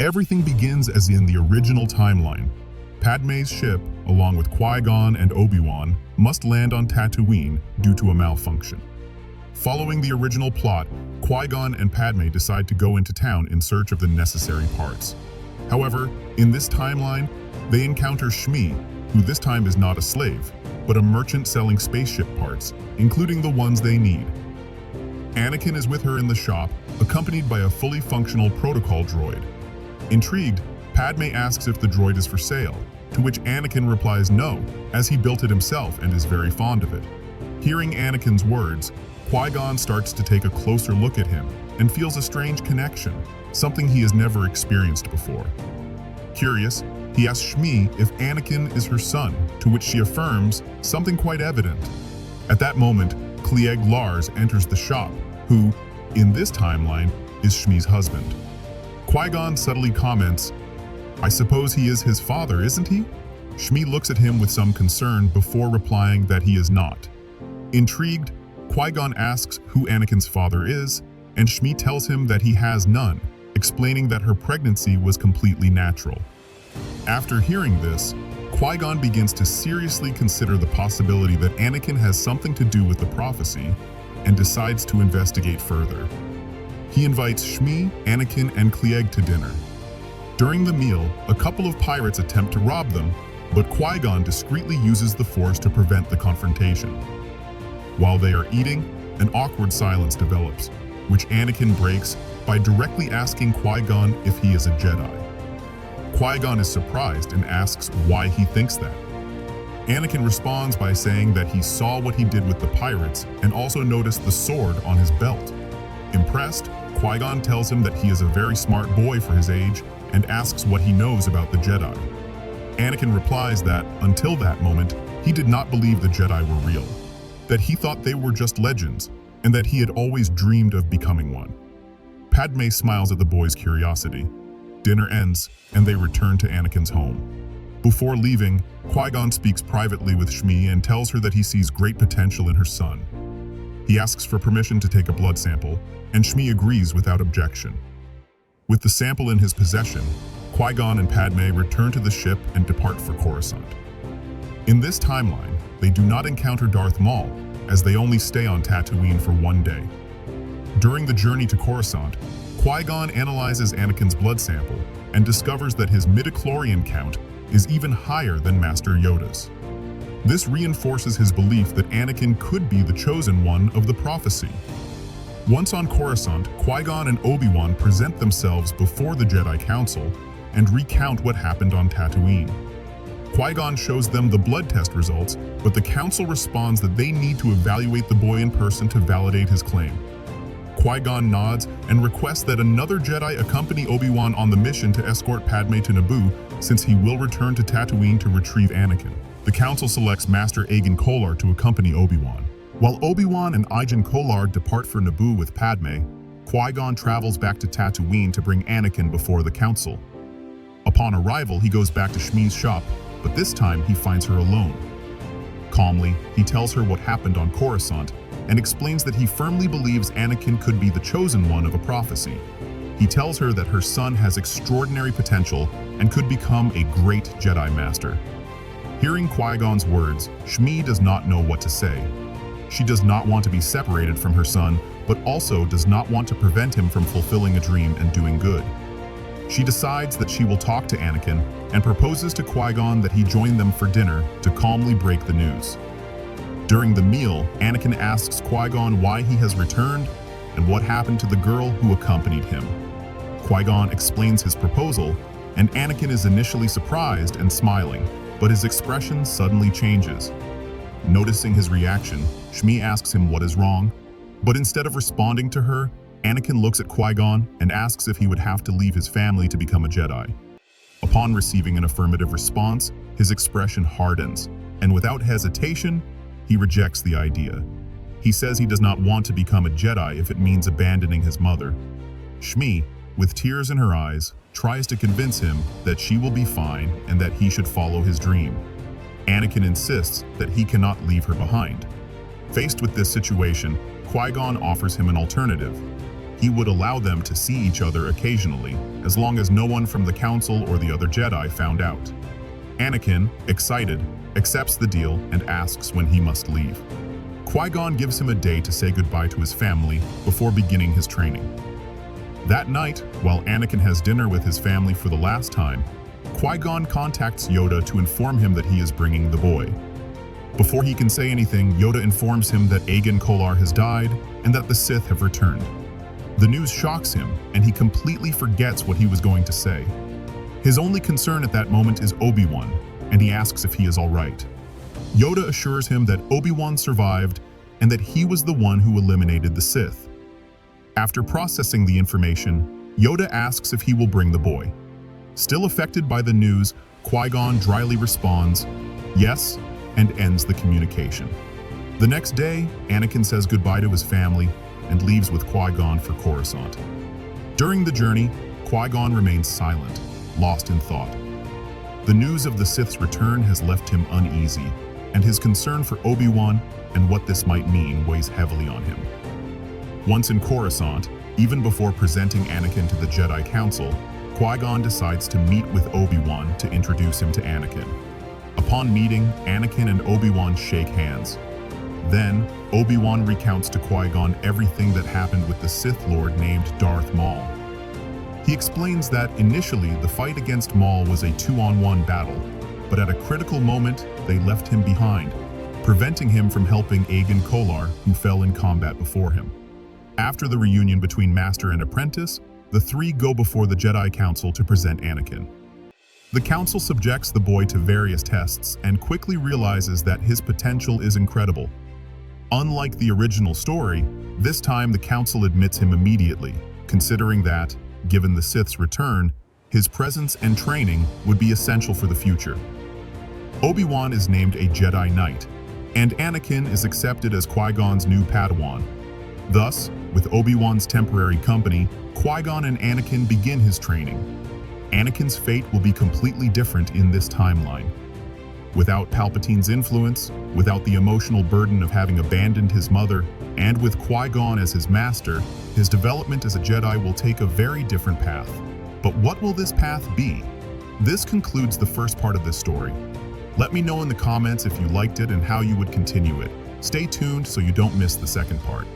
Everything begins as in the original timeline. Padmé's ship, along with Qui-Gon and Obi-Wan, must land on Tatooine due to a malfunction. Following the original plot, Qui-Gon and Padmé decide to go into town in search of the necessary parts. However, in this timeline, they encounter Shmi, who this time is not a slave, but a merchant selling spaceship parts, including the ones they need. Anakin is with her in the shop, accompanied by a fully functional protocol droid. Intrigued, Padmé asks if the droid is for sale, to which Anakin replies no, as he built it himself and is very fond of it. Hearing Anakin's words, Qui-Gon starts to take a closer look at him and feels a strange connection, something he has never experienced before. Curious, he asks Shmi if Anakin is her son, to which she affirms something quite evident. At that moment, Cliegg Lars enters the shop, who, in this timeline, is Shmi's husband. Qui-Gon subtly comments, "I suppose he is his father, isn't he?" Shmi looks at him with some concern before replying that he is not. Intrigued, Qui-Gon asks who Anakin's father is, and Shmi tells him that he has none, explaining that her pregnancy was completely natural. After hearing this, Qui-Gon begins to seriously consider the possibility that Anakin has something to do with the prophecy and decides to investigate further. He invites Shmi, Anakin, and Cliegg to dinner. During the meal, a couple of pirates attempt to rob them, but Qui-Gon discreetly uses the Force to prevent the confrontation. While they are eating, an awkward silence develops, which Anakin breaks by directly asking Qui-Gon if he is a Jedi. Qui-Gon is surprised and asks why he thinks that. Anakin responds by saying that he saw what he did with the pirates and also noticed the sword on his belt. Impressed, Qui-Gon tells him that he is a very smart boy for his age and asks what he knows about the Jedi. Anakin replies that, until that moment, he did not believe the Jedi were real, that he thought they were just legends, and that he had always dreamed of becoming one. Padmé smiles at the boy's curiosity. Dinner ends, and they return to Anakin's home. Before leaving, Qui-Gon speaks privately with Shmi and tells her that he sees great potential in her son. He asks for permission to take a blood sample, and Shmi agrees without objection. With the sample in his possession, Qui-Gon and Padmé return to the ship and depart for Coruscant. In this timeline, they do not encounter Darth Maul, as they only stay on Tatooine for one day. During the journey to Coruscant, Qui-Gon analyzes Anakin's blood sample and discovers that his midichlorian count is even higher than Master Yoda's. This reinforces his belief that Anakin could be the chosen one of the prophecy. Once on Coruscant, Qui-Gon and Obi-Wan present themselves before the Jedi Council and recount what happened on Tatooine. Qui-Gon shows them the blood test results, but the Council responds that they need to evaluate the boy in person to validate his claim. Qui-Gon nods and requests that another Jedi accompany Obi-Wan on the mission to escort Padmé to Naboo, since he will return to Tatooine to retrieve Anakin. The Council selects Master Agen Kolar to accompany Obi-Wan. While Obi-Wan and Agen Kolar depart for Naboo with Padmé, Qui-Gon travels back to Tatooine to bring Anakin before the Council. Upon arrival, he goes back to Shmi's shop, but this time he finds her alone. Calmly, he tells her what happened on Coruscant and explains that he firmly believes Anakin could be the chosen one of a prophecy. He tells her that her son has extraordinary potential and could become a great Jedi Master. Hearing Qui-Gon's words, Shmi does not know what to say. She does not want to be separated from her son, but also does not want to prevent him from fulfilling a dream and doing good. She decides that she will talk to Anakin and proposes to Qui-Gon that he join them for dinner to calmly break the news. During the meal, Anakin asks Qui-Gon why he has returned and what happened to the girl who accompanied him. Qui-Gon explains his proposal, and Anakin is initially surprised and smiling, but his expression suddenly changes. Noticing his reaction, Shmi asks him what is wrong, but instead of responding to her, Anakin looks at Qui-Gon and asks if he would have to leave his family to become a Jedi. Upon receiving an affirmative response, his expression hardens, and without hesitation, he rejects the idea. He says he does not want to become a Jedi if it means abandoning his mother. Shmi, with tears in her eyes, tries to convince him that she will be fine and that he should follow his dream. Anakin insists that he cannot leave her behind. Faced with this situation, Qui-Gon offers him an alternative. he would allow them to see each other occasionally, as long as no one from the Council or the other Jedi found out. Anakin, excited, accepts the deal and asks when he must leave. Qui-Gon gives him a day to say goodbye to his family before beginning his training. That night, while Anakin has dinner with his family for the last time, Qui-Gon contacts Yoda to inform him that he is bringing the boy. Before he can say anything, Yoda informs him that Aegon Kolar has died and that the Sith have returned. The news shocks him, and he completely forgets what he was going to say. His only concern at that moment is Obi-Wan, and he asks if he is all right. Yoda assures him that Obi-Wan survived and that he was the one who eliminated the Sith. After processing the information, Yoda asks if he will bring the boy. Still affected by the news, Qui-Gon dryly responds, "Yes," and ends the communication. The next day, Anakin says goodbye to his family and leaves with Qui-Gon for Coruscant. During the journey, Qui-Gon remains silent, lost in thought. The news of the Sith's return has left him uneasy, and his concern for Obi-Wan and what this might mean weighs heavily on him. Once in Coruscant, even before presenting Anakin to the Jedi Council, Qui-Gon decides to meet with Obi-Wan to introduce him to Anakin. Upon meeting, Anakin and Obi-Wan shake hands. Then, Obi-Wan recounts to Qui-Gon everything that happened with the Sith Lord named Darth Maul. He explains that initially the fight against Maul was a 2-on-1 battle, but at a critical moment, they left him behind, preventing him from helping Aegon Kolar, who fell in combat before him. After the reunion between Master and Apprentice, the three go before the Jedi Council to present Anakin. The Council subjects the boy to various tests and quickly realizes that his potential is incredible. Unlike the original story, this time the Council admits him immediately, considering that, given the Sith's return, his presence and training would be essential for the future. Obi-Wan is named a Jedi Knight, and Anakin is accepted as Qui-Gon's new Padawan. Thus, with Obi-Wan's temporary company, Qui-Gon and Anakin begin his training. Anakin's fate will be completely different in this timeline. Without Palpatine's influence, without the emotional burden of having abandoned his mother, and with Qui-Gon as his master, his development as a Jedi will take a very different path. But what will this path be? This concludes the first part of this story. Let me know in the comments if you liked it and how you would continue it. Stay tuned so you don't miss the second part.